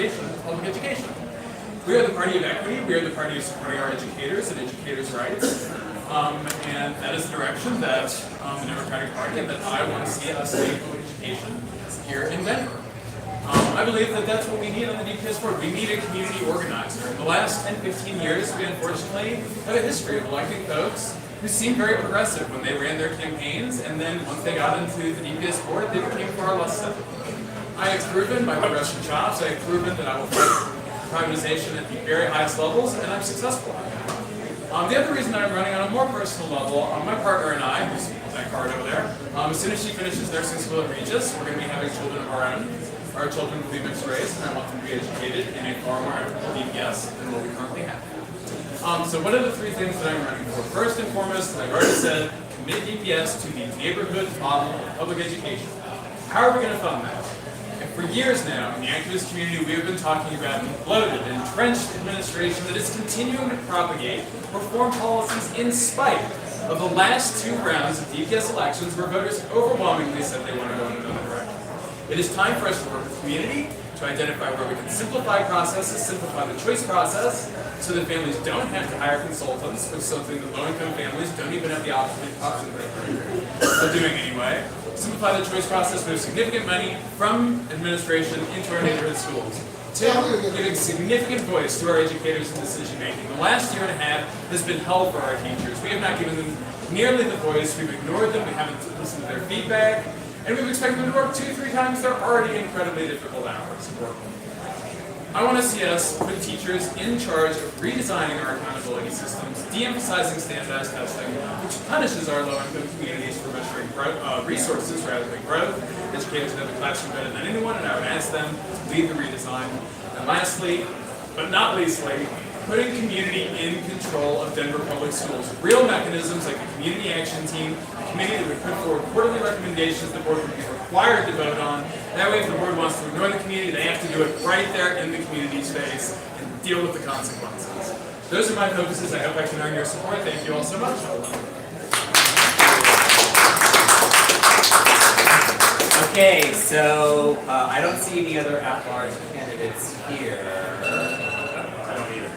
foundation of public education. We are the party of equity. We are the party of supporting our educators and educators' rights. And that is the direction that the Democratic Party and that I want to see us take public education here in Denver. I believe that that's what we need on the DPS board. We need a community organizer. In the last 10, 15 years, we unfortunately have a history of electing folks who seemed very progressive when they ran their campaigns, and then once they got into the DPS board, they became far less so. I have proven my progressive chops, I have proven that I will fight privatization at the very highest levels, and I'm successful at that. The other reason that I'm running on a more personal level, my partner and I, who's that card over there, as soon as she finishes nursing school at Regis, we're going to be having children of our own. Our children will be mixed race, and I want them to be educated in a far more ethical DPS than what we currently have. So what are the three things that I'm running for? First and foremost, I've already said, commit DPS to the neighborhood model of public education. How are we going to fund that? And for years now, in the activist community, we have been talking about a bloated, entrenched administration that is continuing to propagate reform policies in spite of the last two rounds of DPS elections where voters overwhelmingly said they want to go in another direction. It is time for us to work with the community to identify where we can simplify processes, simplify the choice process, so that families don't have to hire consultants, which is something that low-income families don't even have the option of doing anyway. Simplify the choice process, move significant money from administration into our neighborhood schools. Two, giving significant voice to our educators in decision making. The last year and a half has been hell for our teachers. We have not given them nearly the voice, we've ignored them, we haven't listened to their feedback, and we've expected them to work 2-3 times their already incredibly difficult hours of work. I want to see us put teachers in charge of redesigning our accountability systems, de-emphasizing standardized testing, which punishes our low-income communities for measuring resources rather than growth. Educators know the classroom better than anyone, and I would ask them to lead the redesign. And lastly, but not leastly, putting community in control of Denver public schools. Real mechanisms like a community action team, a committee that would put forward quarterly recommendations the board would be required to vote on. That way, if the board wants to ignore the community, they have to do it right there in the community's face and deal with the consequences. Those are my focuses. I hope I can earn your support. Thank you all so much. Okay, so I don't see any other at-large candidates here. I don't either.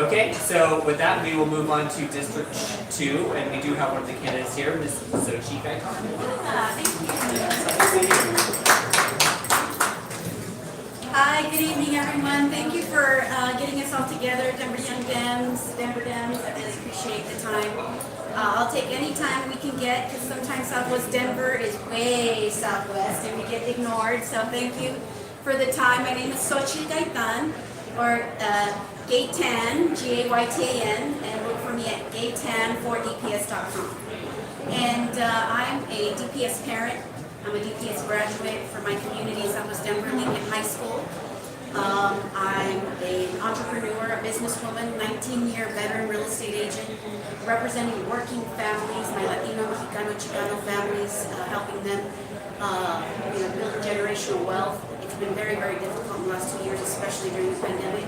Okay, so with that, we will move on to District 2, and we do have one of the candidates here, Ms. Sochi Gaitan. Thank you. Hi, good evening, everyone. Thank you for getting us all together, Denver Young Dems, Denver Dems. I really appreciate the time. I'll take any time we can get, because sometimes Southwest Denver is way southwest and we get ignored. So thank you for the time. My name is Sochi Gaitan, or Gaytan, G-A-Y-T-A-N, and look for me at gaytan4dps.com. And I'm a DPS parent. I'm a DPS graduate from my community in Southwest Denver, Lincoln High School. I'm an entrepreneur, a businesswoman, 19-year veteran real estate agent, representing working families, my Latino, Mexicano, Chicano families, helping them build generational wealth. It's been very, very difficult in the last 2 years, especially during the pandemic.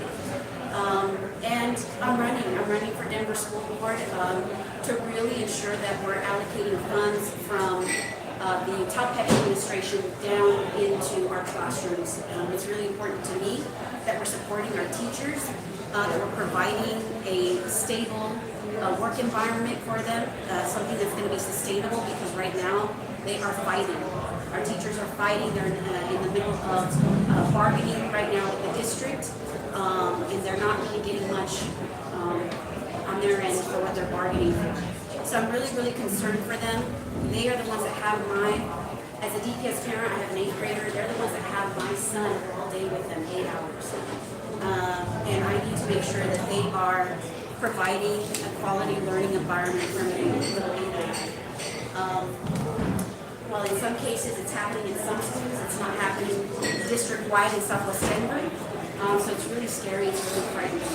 And I'm running for Denver School Board to really ensure that we're allocating funds from the top-heavy administration down into our classrooms. It's really important to me that we're supporting our teachers, that we're providing a stable work environment for them, something that's going to be sustainable, because right now they are fighting. Our teachers are fighting. They're in the middle of bargaining right now with the district, and they're not really getting much on their end for what they're bargaining for. So I'm really, really concerned for them. They are the ones that have as a DPS parent, I have an 8th grader, they're the ones that have my son all day with them, 8 hours. And I need to make sure that they are providing a quality learning environment for my little impact. While in some cases it's happening in some schools, it's not happening district-wide in Southwest Denver. So it's really scary, it's really frightening.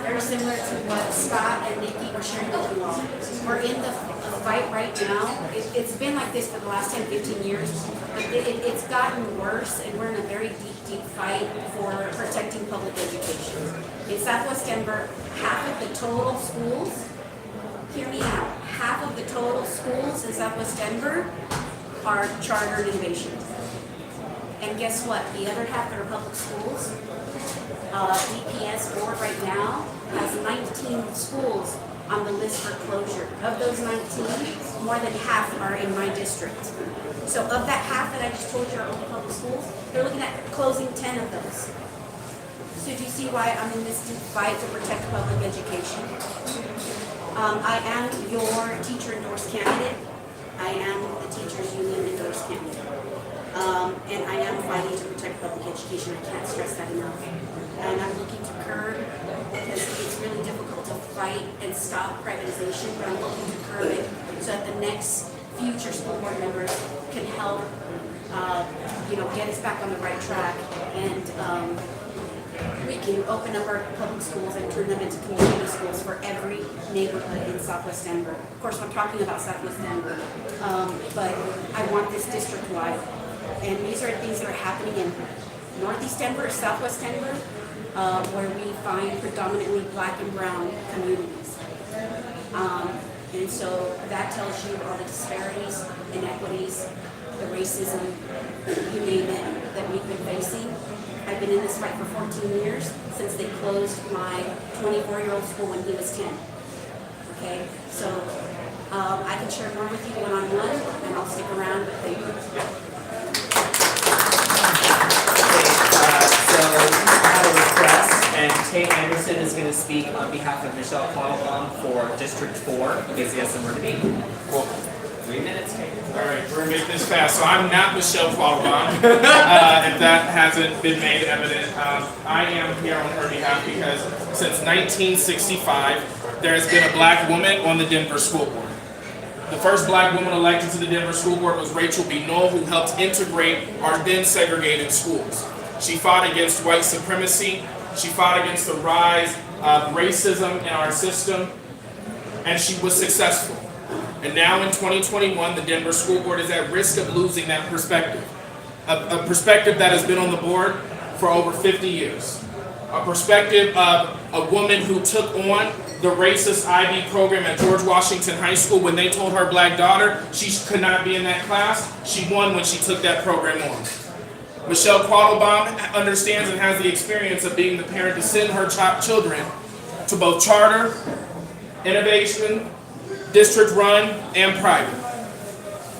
Very similar to what Scott and Nikki were sharing with you all. We're in the fight right now. It's been like this for the last 10, 15 years, but it's gotten worse, and we're in a very deep, deep fight for protecting public education. In Southwest Denver, half of the total schools, hear me out, half of the total schools in Southwest Denver are charter innovations. And guess what? The other half that are public schools, DPS board right now has 19 schools on the list for closure. Of those 19, more than half are in my district. So of that half that I just told you are open public schools, they're looking at closing 10 of those. So do you see why I'm in this fight to protect public education? I am your teacher endorsed candidate. I am the teachers union endorsed candidate. And I am fighting to protect public education. I can't stress that enough. And I'm looking to curb, because it's really difficult to fight and stop privatization, but I'm looking to curb it so that the next future school board members can help, get us back on the right track, and we can open up our public schools and turn them into community schools for every neighborhood in Southwest Denver. Of course, I'm talking about Southwest Denver, but I want this district-wide. And these are things that are happening in Northeast Denver, Southwest Denver, where we find predominantly black and brown communities. And so that tells you all the disparities, inequities, the racism, you name it, that we've been facing. I've been in this fight for 14 years, since they closed my 24-year-old school when he was 10. Okay, so I can share more with you one-on-one, and I'll stick around, but thank you. So I have a request, and Tate Anderson is going to speak on behalf of Michelle Quattlebaum for District 4, because he has somewhere to be. Cool. 3 minutes, Tate. All right, we're gonna make this fast. So I'm not Michelle Quattlebaum, if that hasn't been made evident. I am here on her behalf because since 1965, there has been a black woman on the Denver School Board. The first black woman elected to the Denver School Board was Rachel B. Knoll, who helped integrate our then segregated schools. She fought against white supremacy. She fought against the rise of racism in our system, and she was successful. And now in 2021, the Denver School Board is at risk of losing that perspective. A perspective that has been on the board for over 50 years. A perspective of a woman who took on the racist IB program at George Washington High School when they told her black daughter she could not be in that class. She won when she took that program on. Michelle Quattlebaum understands and has the experience of being the parent to send her children to both charter, innovation, district run, and private.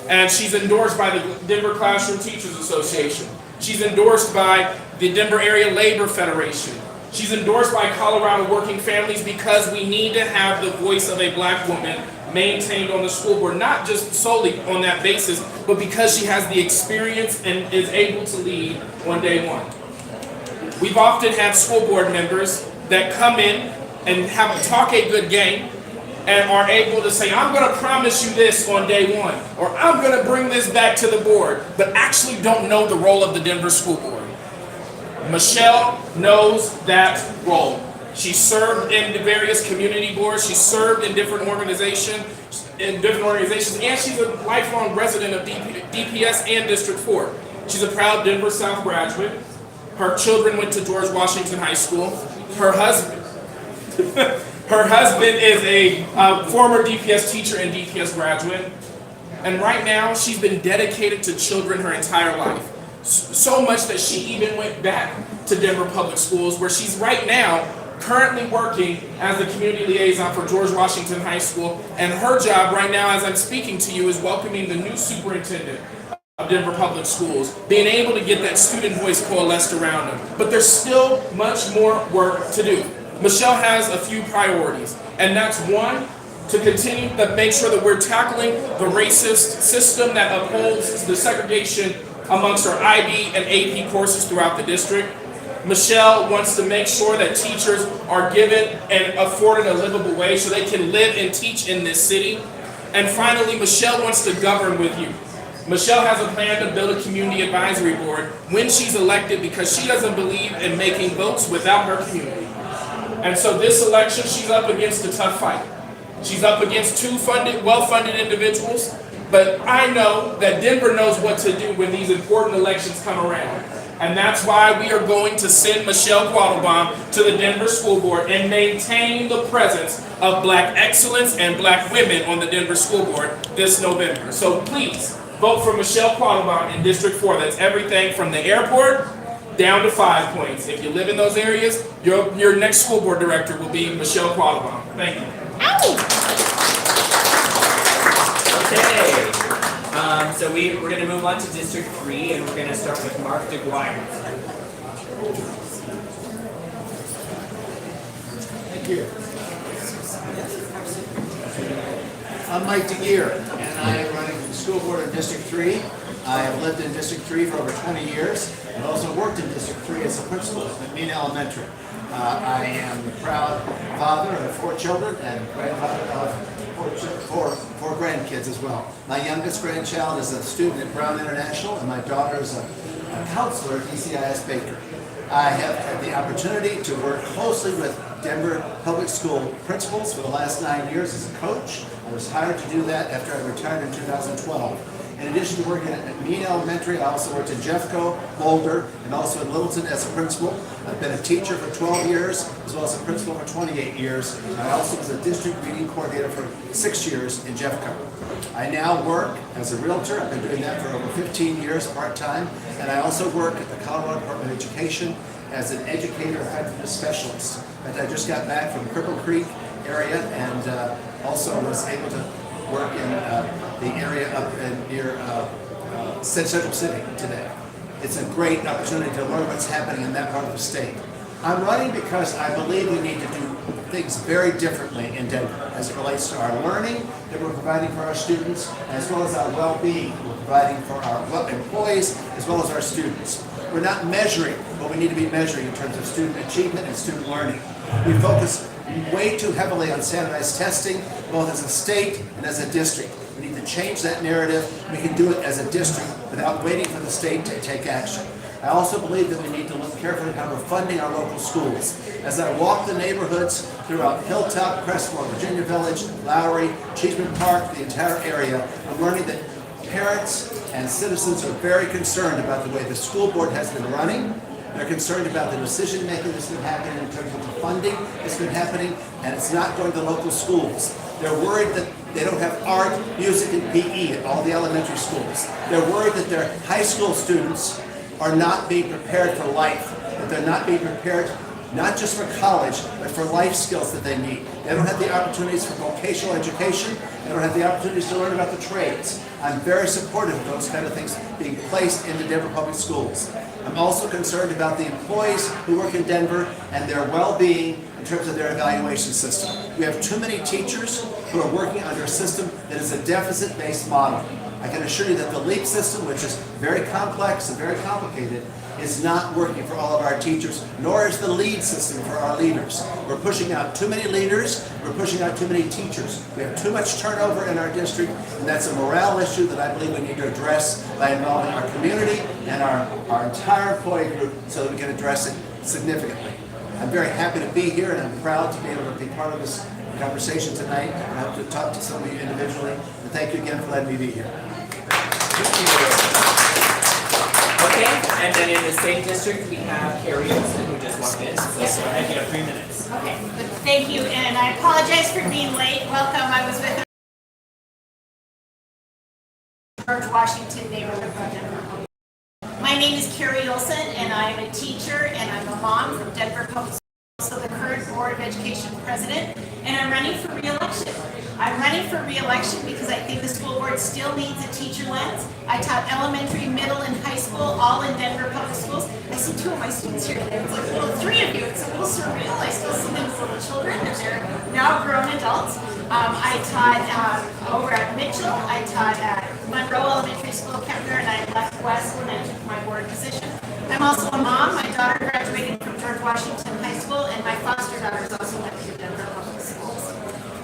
And she's endorsed by the Denver Classroom Teachers Association. She's endorsed by the Denver Area Labor Federation. She's endorsed by Colorado Working Families, because we need to have the voice of a black woman maintained on the school board, not just solely on that basis, but because she has the experience and is able to lead on day one. We've often had school board members that come in and talk a good game, and are able to say, I'm going to promise you this on day one, or I'm going to bring this back to the board, but actually don't know the role of the Denver School Board. Michelle knows that role. She served in the various community boards, she served in different organizations, and she's a lifelong resident of DPS and District 4. She's a proud Denver South graduate. Her children went to George Washington High School. Her husband is a former DPS teacher and DPS graduate. And right now, she's been dedicated to children her entire life. So much that she even went back to Denver Public Schools, where she's right now currently working as the community liaison for George Washington High School. And her job right now, as I'm speaking to you, is welcoming the new superintendent of Denver Public Schools, being able to get that student voice coalesced around them. But there's still much more work to do. Michelle has a few priorities, and that's one, to continue to make sure that we're tackling the racist system that upholds the segregation amongst our IB and AP courses throughout the district. Michelle wants to make sure that teachers are given and afforded a livable wage so they can live and teach in this city. And finally, Michelle wants to govern with you. Michelle has a plan to build a community advisory board when she's elected, because she doesn't believe in making votes without her community. And so this election, she's up against a tough fight. She's up against two well-funded individuals, but I know that Denver knows what to do when these important elections come around. And that's why we are going to send Michelle Quattlebaum to the Denver School Board and maintain the presence of black excellence and black women on the Denver School Board this November. So please, vote for Michelle Quattlebaum in District 4. That's everything from the airport down to 5 points. If you live in those areas, your next school board director will be Michelle Quattlebaum. Thank you. Okay. So we're going to move on to District 3, and we're going to start with Mark DeGuire. Thank you. I'm Mike DeGear, and I am running for the school board in District 3. I have lived in District 3 for over 20 years, and also worked in District 3 as a principal at Mean Elementary. I am the proud father of 4 children and grandfather of four grandkids as well. My youngest grandchild is a student at Brown International, and my daughter is a counselor at DCIS Baker. I have had the opportunity to work closely with Denver Public School principals for the last 9 years as a coach. I was hired to do that after I retired in 2012. In addition to working at Mean Elementary, I also worked in Jeffco, Boulder, and also in Littleton as a principal. I've been a teacher for 12 years, as well as a principal for 28 years. I also was a district reading coordinator for 6 years in Jeffco. I now work as a realtor. I've been doing that for over 15 years part-time, and I also work at the Colorado Department of Education as an educator and effectiveness specialist. And I just got back from Cripple Creek area, and also was able to work in the area up near Central City today. It's a great opportunity to learn what's happening in that part of the state. I'm running because I believe we need to do things very differently in Denver as it relates to our learning that we're providing for our students, as well as our well-being we're providing for our employees, as well as our students. We're not measuring what we need to be measuring in terms of student achievement and student learning. We focus way too heavily on standardized testing, both as a state and as a district. We need to change that narrative. We can do it as a district without waiting for the state to take action. I also believe that we need to look carefully at how we're funding our local schools. As I walk the neighborhoods throughout Hilltop, Crestmore, Virginia Village, Lowry, Cheeseman Park, the entire area, I'm learning that parents and citizens are very concerned about the way the school board has been running. They're concerned about the decision making that's been happening in terms of the funding that's been happening, and it's not going to local schools. They're worried that they don't have art, music, and PE at all the elementary schools. They're worried that their high school students are not being prepared for life, that they're not being prepared not just for college, but for life skills that they need. They don't have the opportunities for vocational education. They don't have the opportunities to learn about the trades. I'm very supportive of those kind of things being placed into Denver Public Schools. I'm also concerned about the employees who work in Denver and their well-being in terms of their evaluation system. We have too many teachers who are working under a system that is a deficit-based model. I can assure you that the LEAP system, which is very complex and very complicated, is not working for all of our teachers, nor is the LEAD system for our leaders. We're pushing out too many leaders, we're pushing out too many teachers. We have too much turnover in our district, and that's a morale issue that I believe we need to address by involving our community and our entire employee group so that we can address it significantly. I'm very happy to be here, and I'm proud to be able to be part of this conversation tonight. I hope to talk to some of you individually, and thank you again for letting me be here. Thank you. Okay, and then in the same district we have Carrie Olson who just walked in. So go ahead, you have 3 minutes. Okay, thank you, and I apologize for being late. Welcome, I was with the George Washington neighborhood from Denver. My name is Carrie Olson, and I'm a teacher, and I'm a mom from Denver Public Schools, so the current Board of Education president, and I'm running for re-election. I'm running for re-election because I think the school board still needs a teacher lens. I taught elementary, middle, and high school, all in Denver Public Schools. I see 2 of my students here today. It's like, well, 3 of you. It's a little surreal. I still see them as little children, and they're now grown adults. I taught over at Mitchell. I taught at Monroe Elementary School, Kempner, and I left West when I took my board position. I'm also a mom. My daughter graduated from George Washington High School, and my foster daughter is also went through Denver Public Schools.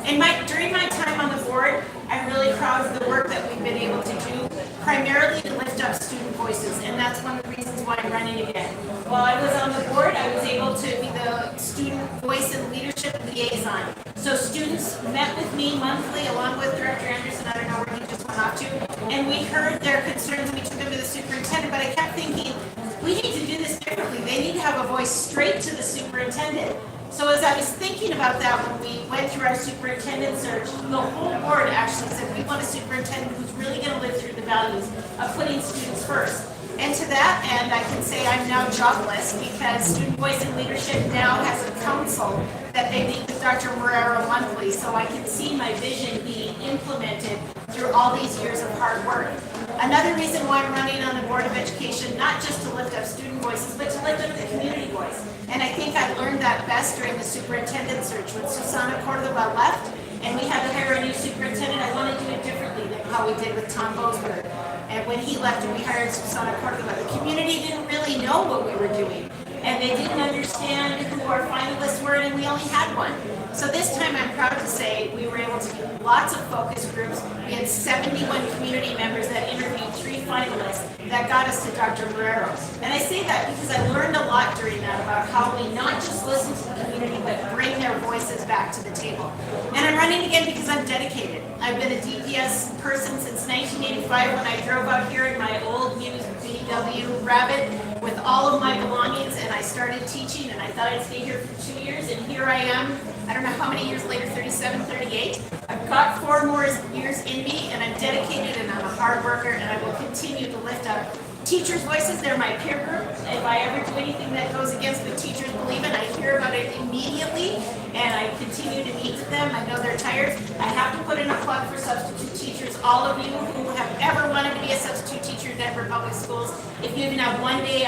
And during my time on the board, I'm really proud of the work that we've been able to do, primarily to lift up student voices, and that's one of the reasons why I'm running again. While I was on the board, I was able to be the student voice and leadership liaison. So students met with me monthly, along with Director Anderson, I don't know where he just went off to, and we heard their concerns, we took them to the superintendent, but I kept thinking, we need to do this differently. They need to have a voice straight to the superintendent. So as I was thinking about that, when we went through our superintendent search, the whole board actually said we want a superintendent who's really going to live through the values of putting students first. And to that end, I can say I'm now jobless because Student Voice and Leadership now has a council that they meet with Dr. Marrero monthly, so I can see my vision being implemented through all these years of hard work. Another reason why I'm running on the Board of Education, not just to lift up student voices, but to lift up the community voice. And I think I learned that best during the superintendent search when Susana Cordova left and we had to hire a new superintendent. I want to do it differently than how we did with Tom Boasberg. And when he left and we hired Susana Cordova, the community didn't really know what we were doing. And they didn't understand who our finalists were, and we only had one. So this time I'm proud to say we were able to do lots of focus groups. We had 71 community members that interviewed 3 finalists that got us to Dr. Marrero. And I say that because I learned a lot during that about how we not just listen to the community, but bring their voices back to the table. And I'm running again because I'm dedicated. I've been a DPS person since 1985 when I drove out here in my old used VW Rabbit with all of my belongings, and I started teaching, and I thought I'd stay here for 2 years, and here I am. I don't know how many years later, 37, 38. I've got 4 more years in me, and I'm dedicated, and I'm a hard worker, and I will continue to lift up teachers' voices. They're my peer group. If I ever do anything that goes against what teachers believe in, I hear about it immediately, and I continue to meet with them. I know they're tired. I have to put in a plug for substitute teachers. All of you who have ever wanted to be a substitute teacher in Denver Public Schools, if you even have one day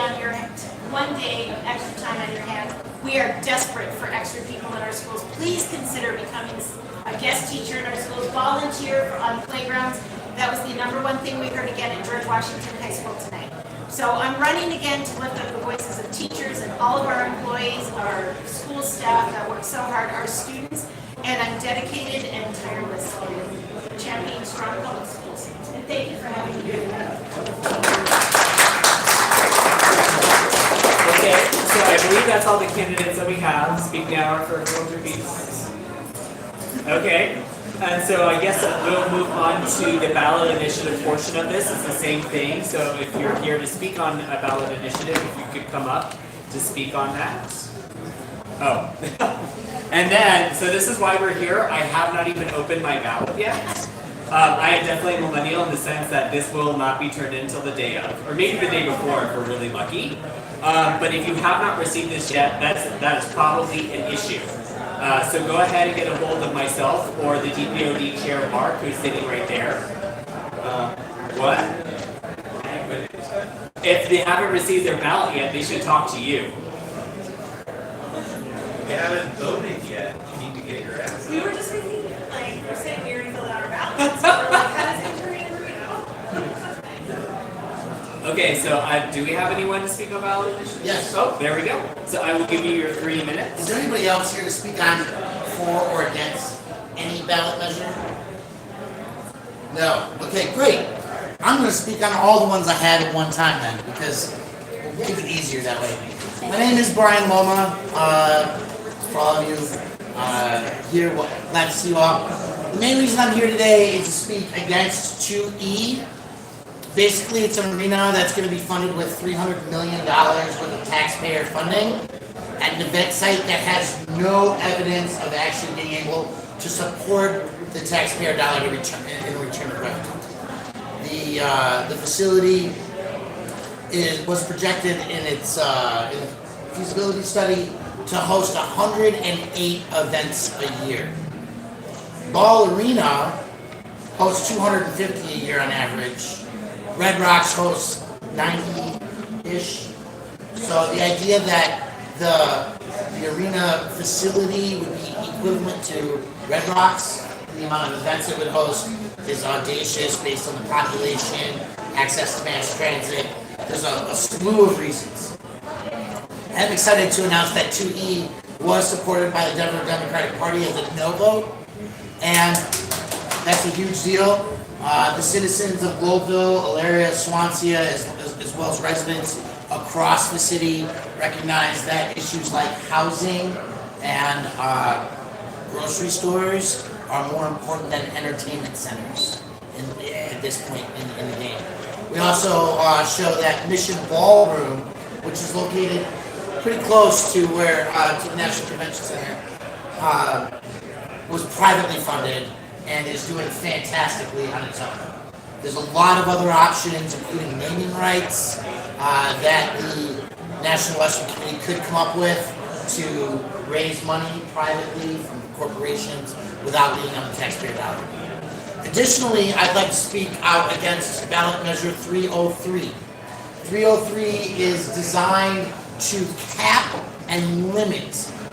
extra time on your hands, we are desperate for extra people in our schools. Please consider becoming a guest teacher in our schools. Volunteer on playgrounds. That was the #1 thing we heard again at George Washington High School tonight. So I'm running again to lift up the voices of teachers and all of our employees, our school staff that work so hard, our students, and I'm dedicated and tireless in championing strong public schools. And thank you for having me here tonight. Okay, so I believe that's all the candidates that we have. Speak now for repeats. Okay, and so I guess we'll move on to the ballot initiative portion of this. It's the same thing, so if you're here to speak on a ballot initiative, if you could come up to speak on that. Oh. And then, so this is why we're here. I have not even opened my ballot yet. I am definitely a millennial in the sense that this will not be turned in until the day of, or maybe the day before if we're really lucky. But if you have not received this yet, that is probably an issue. So go ahead and get a hold of myself or the DPOD chair, Mark, who's sitting right there. What? If they haven't received their ballot yet, they should talk to you. We haven't voted yet. You need to get your ass. We were just thinking, like, we're saying we already filled out our ballots. So we're like, how does it turn in, Okay, so do we have anyone to speak on ballot initiative? Yes. Oh, there we go. So I will give you your 3 minutes. Is there anybody else here to speak on for or against any ballot measure? No. Okay, great. I'm going to speak on all the ones I had at one time then, because we'll keep it easier that way. My name is Brian Loma. For all of you here, glad to see you all. The main reason I'm here today is to speak against 2E. Basically, it's an arena that's going to be funded with $300 million worth of taxpayer funding at an event site that has no evidence of actually being able to support the taxpayer dollar in return of revenue. The facility was projected in its in the feasibility study to host 108 events a year. Ball Arena hosts 250 a year on average. Red Rocks hosts 90-ish. So the idea that the arena facility would be equivalent to Red Rocks, the amount of events it would host, is audacious based on the population, access to mass transit. There's a slew of reasons. I'm excited to announce that 2E was supported by the Denver Democratic Party as a no vote, and that's a huge deal. The citizens of Globeville, Elaria, Swansea, as well as residents across the city recognize that issues like housing and grocery stores are more important than entertainment centers at this point in the game. We also show that Mission Ballroom, which is located pretty close to where to the National Convention Center, was privately funded and is doing fantastically on its own. There's a lot of other options, including naming rights, that the National Election Committee could come up with to raise money privately from corporations without being on the taxpayer dollar. Additionally, I'd like to speak out against Ballot Measure 303. 303 is designed to cap and limit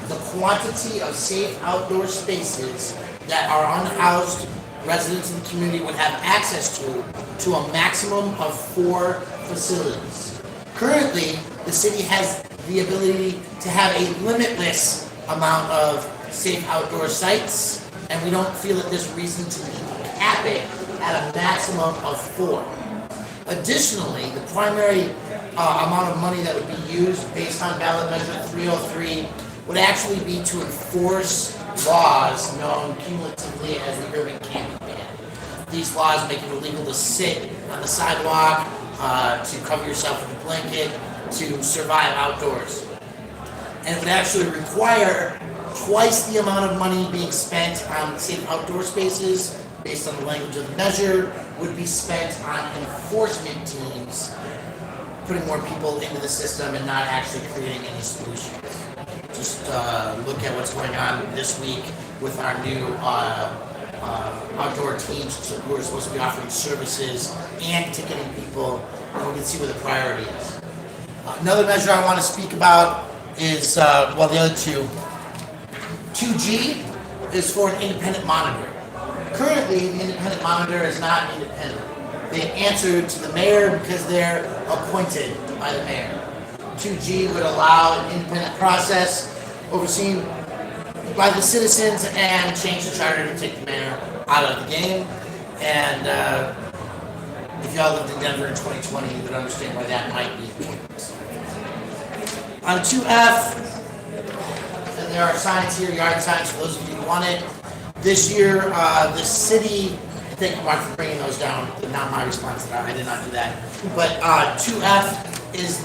the quantity of safe outdoor spaces that our unhoused residents in the community would have access to a maximum of 4 facilities. Currently, the city has the ability to have a limitless amount of safe outdoor sites, and we don't feel that there's reason to cap it at a maximum of 4. Additionally, the primary amount of money that would be used based on Ballot Measure 303 would actually be to enforce laws known cumulatively as the urban camping ban. These laws make it illegal to sit on the sidewalk, to cover yourself with a blanket, to survive outdoors. And it would actually require twice the amount of money being spent on safe outdoor spaces, based on the language of the measure, would be spent on enforcement teams, putting more people into the system and not actually creating any solutions. Just look at what's going on this week with our new outdoor teams who are supposed to be offering services and ticketing people, and we can see where the priority is. Another measure I want to speak about is, the other two. 2G is for an independent monitor. Currently, the independent monitor is not independent. They answer to the mayor because they're appointed by the mayor. 2G would allow an independent process overseen by the citizens and change the charter to take the mayor out of the game. And if y'all lived in Denver in 2020, you would understand why that might be important. On 2F, and there are signs here, yard signs for those of you who want it. This year, the city, thank you, Mark, for bringing those down. Not my response. I did not do that. But 2F is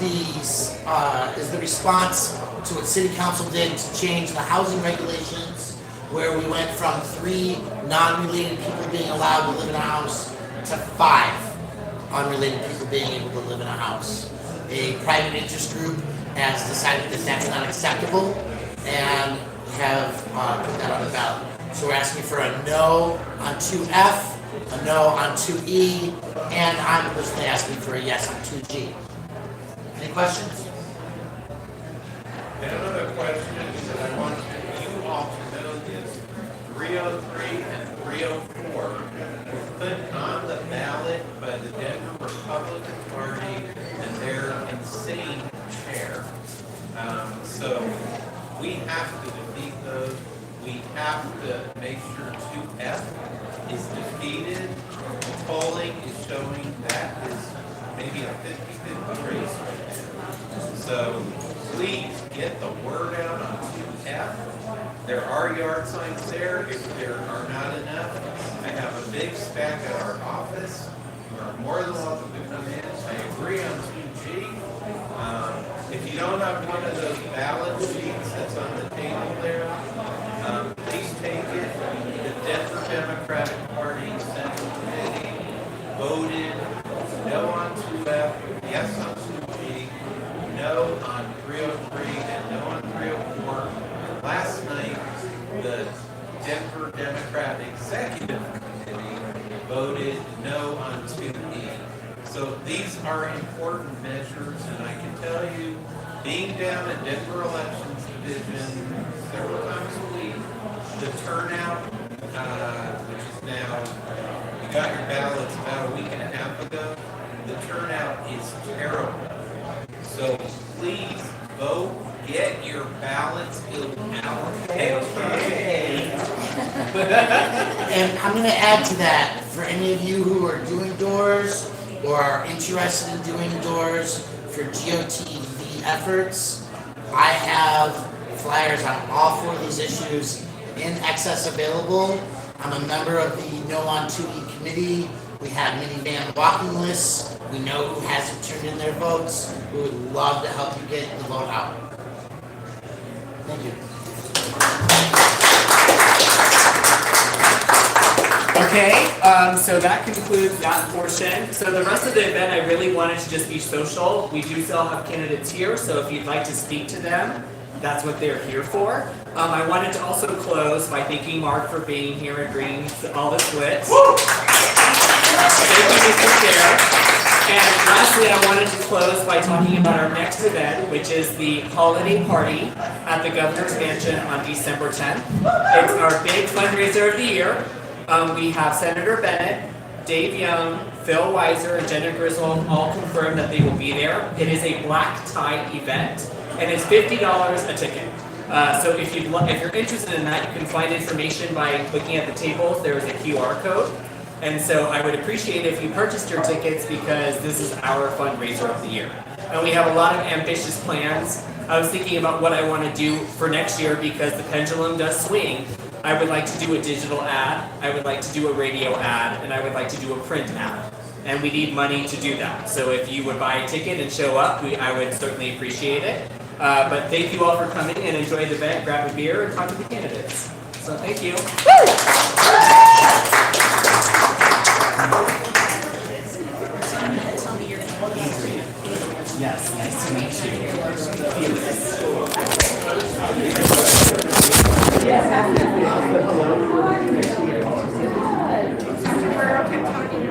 the response to what City Council did to change the housing regulations, where we went from 3 non-related people being allowed to live in a house to 5 unrelated people being able to live in a house. A private interest group has decided that that's not acceptable and have put that on the ballot. So we're asking for a no on 2F, a no on 2E, and I'm personally asking for a yes on 2G. Any questions? And another question that I want you all to know is 303 and 304 were put on the ballot by the Denver Republican Party and their insane chair. So we have to defeat those. We have to make sure 2F is defeated. The polling is showing that is maybe a 50-50 race right now. So please get the word out on 2F. There are yard signs there. If there are not enough, I have a big stack at our office. You are more than welcome to come in. I agree on 2G. If you don't have one of those ballot sheets that's on the table there, please take it. The Denver Democratic Party Central Committee voted no on 2F, yes on 2G, no on 303, and no on 304. Last night, the Denver Democrat Executive Committee voted no on 2E. So these are important measures, and I can tell you, being down at Denver Elections Division several times a week, the turnout, which is now, you got your ballots about a week and a half ago, the turnout is terrible. So please vote, get your ballots filled out. And I'm going to add to that, for any of you who are doing doors or are interested in doing doors for GOTV efforts, I have flyers on all 4 of these issues in excess available. I'm a member of the No on 2E committee. We have minivan walking lists. We know who hasn't turned in their votes. We would love to help you get the vote out. Thank you. Okay, So that concludes that portion. So the rest of the event, I really wanted to just be social. We do still have candidates here, so if you'd like to speak to them, that's what they're here for. I wanted to also close by thanking Mark for being here and bringing all the splits. Thank you, Mr. Chair. And lastly, I wanted to close by talking about our next event, which is the holiday party at the Governor's Mansion on December 10th. It's our big fundraiser of the year. We have Senator Bennett, Dave Young, Phil Weiser, and Jenna Griswold all confirmed that they will be there. It is a black tie event, and it's $50 a ticket. So if you're interested in that, you can find information by looking at the tables. There is a QR code. And so I would appreciate if you purchased your tickets because this is our fundraiser of the year. And we have a lot of ambitious plans. I was thinking about what I want to do for next year because the pendulum does swing. I would like to do a digital ad, I would like to do a radio ad, and I would like to do a print ad. And we need money to do that. So if you would buy a ticket and show up, I would certainly appreciate it. But thank you all for coming and enjoy the event. Grab a beer and talk to the candidates. So thank you. Yes, nice to meet you. Yes,